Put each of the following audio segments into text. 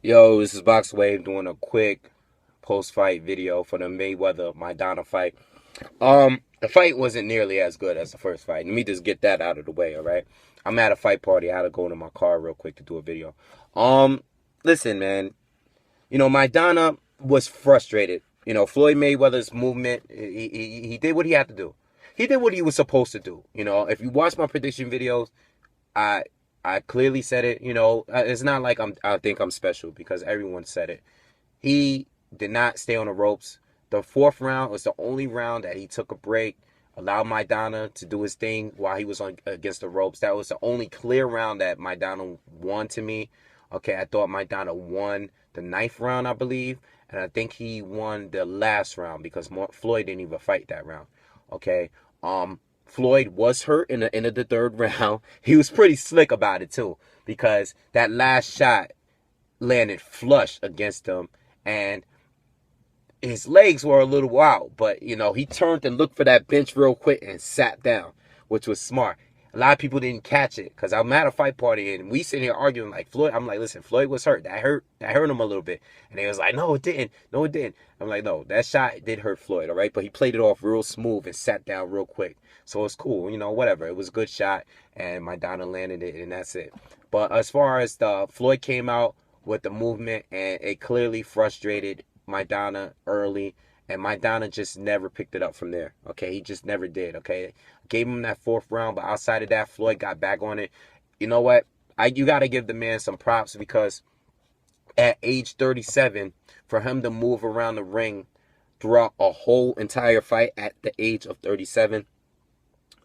Yo, this is BoxingWave doing a quick post-fight video for the Mayweather Maidana fight. The fight wasn't nearly as good as the first fight. Let me just get that out of the way, all right? I'm at a fight party. I had to go to my car real quick to do a video. Um, Listen, man. Maidana was frustrated. Floyd Mayweather's movement. He did what he had to do. He did what he was supposed to do. If you watch my prediction videos, I I clearly said it. It's not like I think I'm special because everyone said it. He did not stay on the ropes. The fourth round was the only round that he took a break, allowed Maidana to do his thing while he was on against the ropes. That was the only clear round that Maidana won to me. Okay, I thought Maidana won the ninth round, I believe, and I think he won the last round because Floyd didn't even fight that round. Okay, Floyd was hurt in the end of the third round. He was pretty slick about it too because that last shot landed flush against him, and his legs were a little out, but he turned and looked for that bench real quick and sat down, which was smart. A lot of people didn't catch it because I'm at a fight party and we sitting here arguing like Floyd. I'm like, listen, Floyd was hurt. That hurt him a little bit. And they was like, no, it didn't. No, it didn't. I'm like, no, that shot did hurt Floyd, all right? But he played it off real smooth and sat down real quick. So it's cool, whatever. It was a good shot and Maidana landed it and that's it. But as far as the Floyd came out with the movement and it clearly frustrated Maidana early, and Maidana just never picked it up from there. Okay, he just never did. Okay, gave him that fourth round, but outside of that, Floyd got back on it. You know what? You got to give the man some props because at age 37, for him to move around the ring throughout a whole entire fight at the age of 37,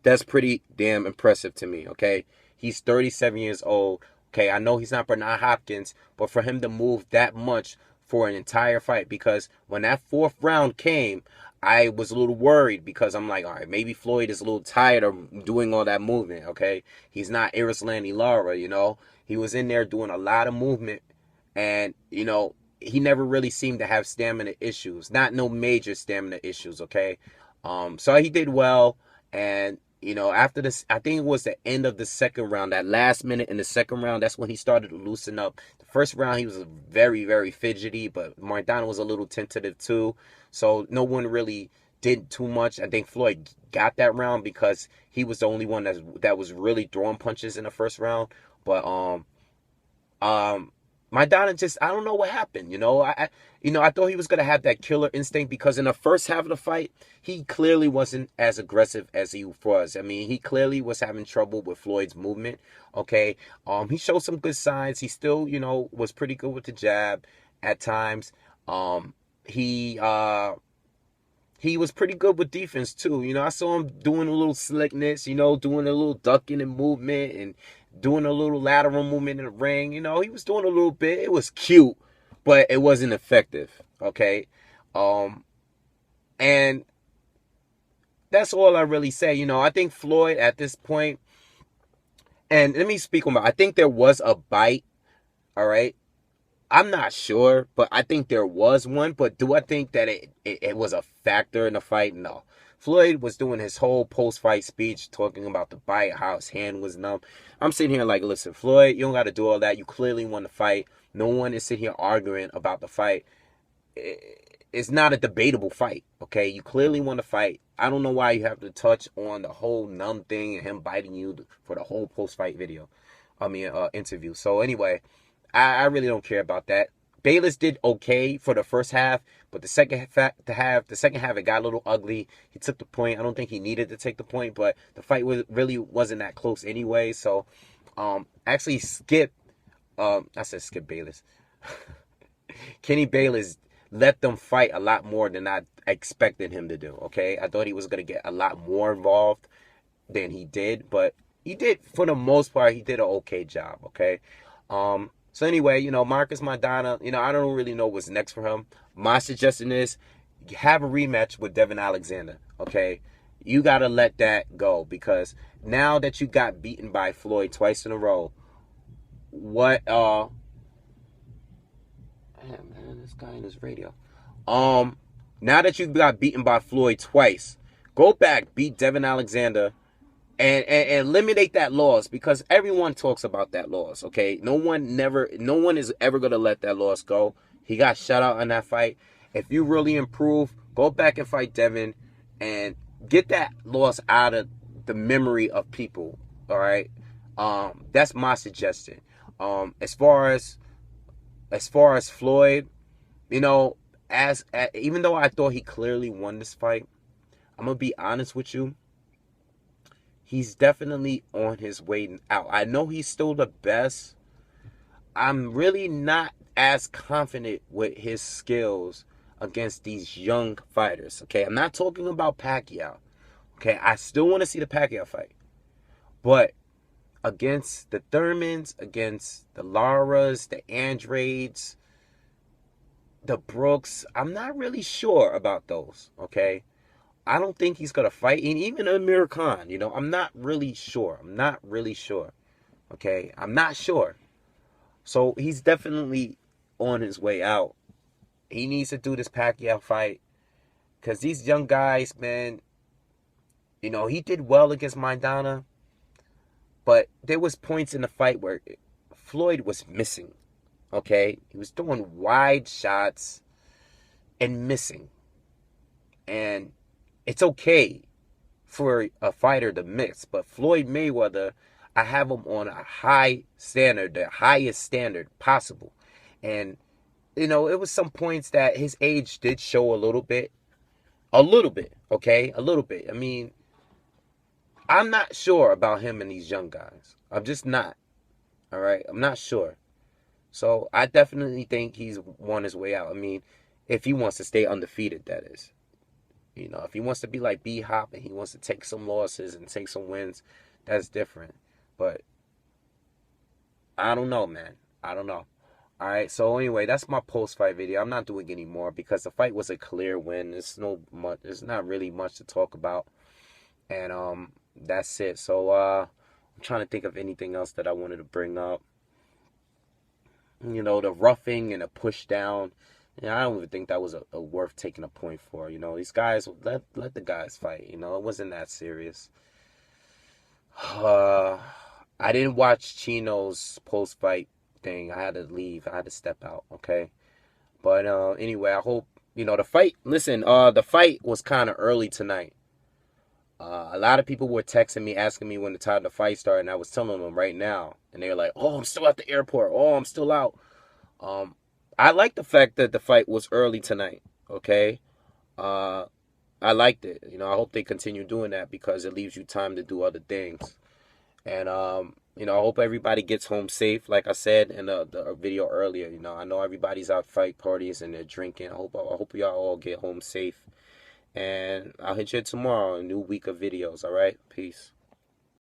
that's pretty damn impressive to me. Okay, he's 37 years old. Okay, I know he's not Bernard Hopkins, but for him to move that much for an entire fight, because when that fourth round came, I was a little worried because I'm like, all right, maybe Floyd is a little tired of doing all that movement. Okay, he's not Arislandi Lara. He was in there doing a lot of movement, and he never really seemed to have stamina issues, not no major stamina issues. Okay, so he did well, and after this, I think it was the end of the second round, that last minute in the second round, that's when he started to loosen up. The first round, he was very, very fidgety, but Maidana was a little tentative too. So no one really did too much. I think Floyd got that round because he was the only one that was really throwing punches in the first round. But um, Maidana just, I don't know what happened. I thought he was gonna have that killer instinct because in the first half of the fight, he clearly wasn't as aggressive as he was. I mean, he clearly was having trouble with Floyd's movement. Okay, he showed some good signs. He still, was pretty good with the jab at times. He he was pretty good with defense too. I saw him doing a little slickness, doing a little ducking and movement and doing a little lateral movement in the ring. He was doing a little bit. It was cute, but it wasn't effective. Okay. And that's all I really say. I think Floyd at this point, and let me speak on I think there was a bite. All right. I'm not sure, but I think there was one. But do I think that it was a factor in the fight? No. Floyd was doing his whole post-fight speech talking about the bite, how his hand was numb. I'm sitting here like, listen, Floyd, you don't got to do all that. You clearly won the fight. No one is sitting here arguing about the fight. It's not a debatable fight, okay? You clearly won the fight. I don't know why you have to touch on the whole numb thing and him biting you for the whole post-fight video. Interview. So anyway, I really don't care about that. Bayless did okay for the first half, but the second half, it got a little ugly. He took the point. I don't think he needed to take the point, but the fight really wasn't that close anyway. So, actually, I said Skip Bayless. Kenny Bayless let them fight a lot more than I expected him to do. Okay, I thought he was gonna get a lot more involved than he did, but he did for the most part. He did an okay job. Okay. So anyway, Marcus Maidana, I don't really know what's next for him. My suggestion is have a rematch with Devin Alexander, okay? You got to let that go because now that you got beaten by Floyd twice in a row, man, this guy in his radio. Now that you got beaten by Floyd twice, go back, beat Devin Alexander, and eliminate that loss, because everyone talks about that loss. Okay, no one is ever gonna let that loss go. He got shut out in that fight. If you really improve, go back and fight Devin, and get that loss out of the memory of people. All right, that's my suggestion. As far as Floyd, you know, even though I thought he clearly won this fight, I'm gonna be honest with you. He's definitely on his way out. I know he's still the best. I'm really not as confident with his skills against these young fighters. Okay, I'm not talking about Pacquiao. Okay, I still want to see the Pacquiao fight. But against the Thurmans, against the Laras, the Andrades, the Brooks, I'm not really sure about those. Okay, I don't think he's gonna fight. And even Amir Khan, I'm not really sure. Okay, I'm not sure. So he's definitely on his way out. He needs to do this Pacquiao fight, because these young guys, man, he did well against Maidana, but there was points in the fight where Floyd was missing. Okay, he was throwing wide shots and missing, and it's okay for a fighter to miss, but Floyd Mayweather, I have him on a high standard, the highest standard possible. And, it was some points that his age did show a little bit. Okay? A little bit. I mean, I'm not sure about him and these young guys. I'm just not. All right? I'm not sure. So I definitely think he's won his way out. I mean, if he wants to stay undefeated, that is. If he wants to be like B-Hop and he wants to take some losses and take some wins, that's different. But I don't know, man. I don't know. All right. So anyway, that's my post-fight video. I'm not doing any more because the fight was a clear win. There's not really much to talk about, and that's it. So I'm trying to think of anything else that I wanted to bring up. The roughing and the push down. Yeah, I don't even think that was a worth taking a point for. These guys, let the guys fight. It wasn't that serious. I didn't watch Chino's post-fight thing. I had to leave. I had to step out. Okay, but anyway, I hope the fight. Listen, the fight was kind of early tonight. A lot of people were texting me, asking me when the time the fight started, and I was telling them right now, and they were like, "Oh, I'm still at the airport. Oh, I'm still out." I like the fact that the fight was early tonight, okay? I liked it. I hope they continue doing that because it leaves you time to do other things. And, I hope everybody gets home safe. Like I said in the video earlier, I know everybody's out fight parties and they're drinking. I hope y'all all get home safe. And I'll hit you tomorrow, a new week of videos, all right? Peace.